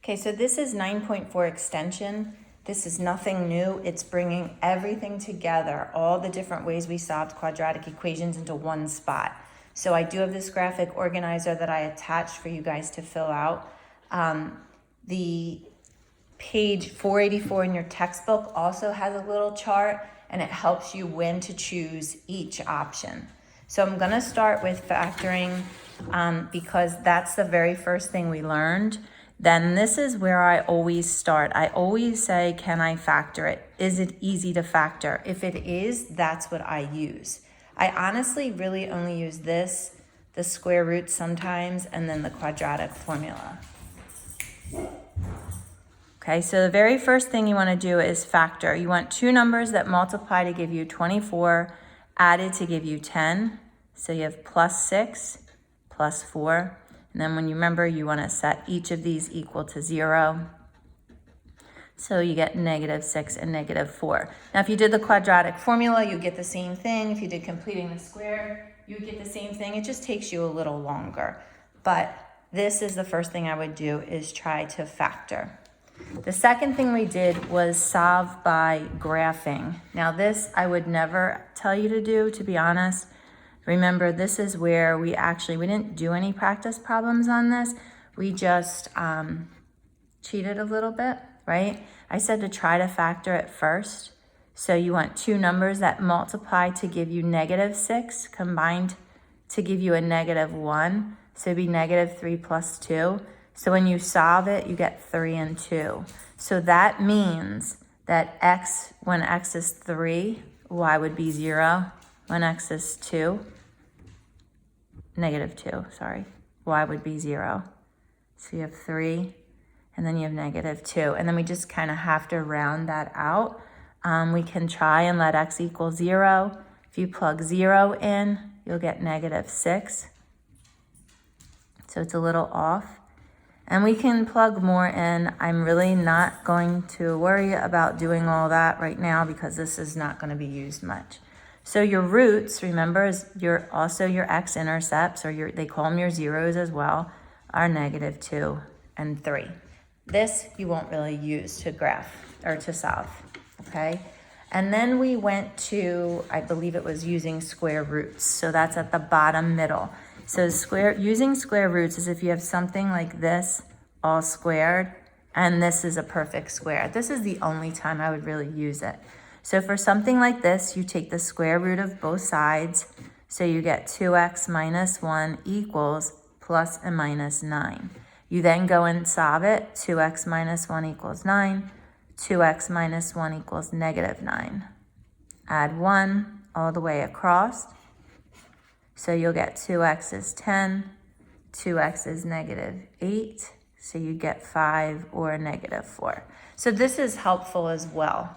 Okay, so this is 9.4 extension. This is nothing new. It's bringing everything together, all the different ways we solved quadratic equations into one spot. So I do have this graphic organizer that I attached for you guys to fill out. The page 484 in your textbook also has a little chart, and it helps you when to choose each option. So I'm gonna start with factoring because that's the very first thing we learned. Then this is where I always start. I always say, can I factor it? Is it easy to factor? If it is, that's what I use. I honestly really only use this, the square root sometimes, and then the quadratic formula. Okay, so the very first thing you want to do is factor. You want two numbers that multiply to give you 24, added to give you 10. So you have plus 6, plus 4. And then when you remember, you want to set each of these equal to 0. So you get -6 and -4. Now, if you did the quadratic formula, you get the same thing. If you did completing the square, you would get the same thing. It just takes you a little longer. But this is the first thing I would do, is try to factor. The second thing we did was solve by graphing. Now this I would never tell you to do, to be honest. Remember, this is where we didn't do any practice problems on this. We just cheated a little bit, right? I said to try to factor it first. So you want two numbers that multiply to give you -6 combined to give you a -1. So it'd be -3 plus 2. So when you solve it, you get 3 and 2. So that means that when x is 3, y would be 0. When x is 2, -2, sorry, y would be 0. So you have 3, and then you have -2. And then we just kind of have to round that out. We can try and let x equal 0. If you plug 0 in, you'll get -6. So it's a little off. And we can plug more in. I'm really not going to worry about doing all that right now because this is not going to be used much. So your roots, remember, is your x-intercepts, or they call them your zeros as well, are -2 and 3. This you won't really use to graph or to solve, okay? And then we went to, I believe it was using square roots. So that's at the bottom middle. So using square roots is if you have something like this, all squared, and this is a perfect square. This is the only time I would really use it. So for something like this, you take the square root of both sides. So you get 2x minus 1 equals plus and minus 9. You then go and solve it. 2x minus 1 equals 9. 2x minus 1 equals -9. Add 1 all the way across. So you'll get 2x is 10, 2x is -8, so you get 5 or -4. So this is helpful as well.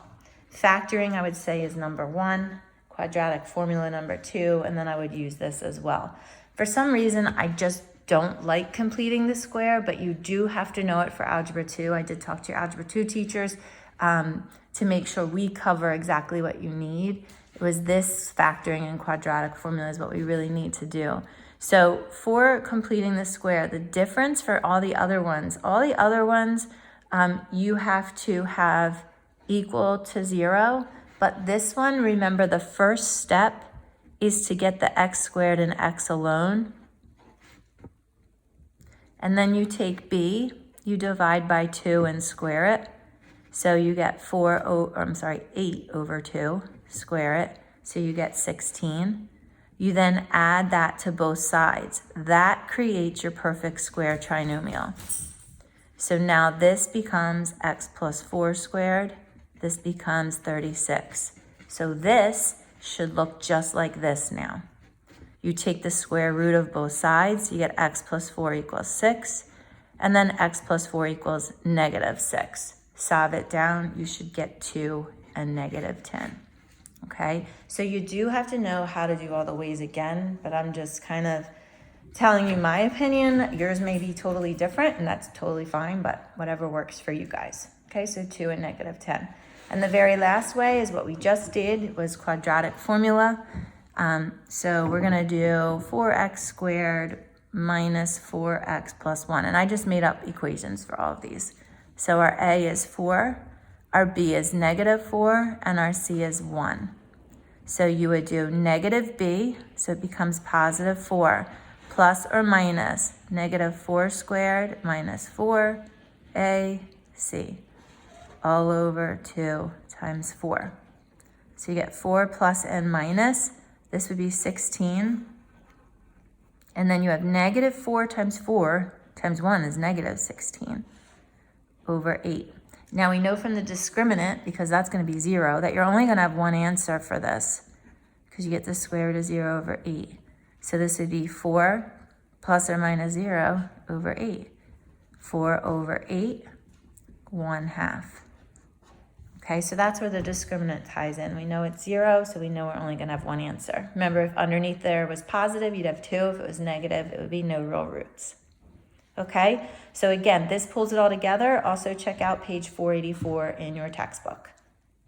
Factoring, I would say, is number 1, quadratic formula number 2, and then I would use this as well. For some reason, I just don't like completing the square, but you do have to know it for Algebra 2. I did talk to your Algebra 2 teachers to make sure we cover exactly what you need. It was this factoring and quadratic formula is what we really need to do. So for completing the square, the difference for all the other ones, you have to have equal to 0. But this one, remember, the first step is to get the x squared and x alone. And then you take b, you divide by 2 and square it. So you get 8 over 2. Square it, so you get 16. You then add that to both sides. That creates your perfect square trinomial. So now this becomes x plus 4 squared. This becomes 36. So this should look just like this now. You take the square root of both sides, you get x plus 4 equals 6, and then x plus 4 equals -6. Solve it down, you should get 2 and -10. Okay, so you do have to know how to do all the ways again, but I'm just kind of telling you my opinion. Yours may be totally different, and that's totally fine, but whatever works for you guys. Okay, so 2 and -10. And the very last way is what we just did, was quadratic formula. So we're gonna do 4x squared minus 4x plus 1. And I just made up equations for all of these. So our a is 4, our b is negative 4, and our c is 1. So you would do negative b, so it becomes positive 4, plus or minus negative 4 squared minus 4ac, all over 2 times 4. So you get 4 plus and minus. This would be 16. And then you have negative 4 times 4 times 1 is negative 16 over 8. Now we know from the discriminant, because that's going to be 0, that you're only going to have one answer for this, because you get the square root of 0 over 8. So this would be 4 plus or minus 0 over 8. 4 over 8, 1/2. Okay, so that's where the discriminant ties in. We know it's 0, so we know we're only going to have one answer. Remember, if underneath there was positive, you'd have 2. If it was negative, it would be no real roots. Okay, so again, this pulls it all together. Also check out page 484 in your textbook.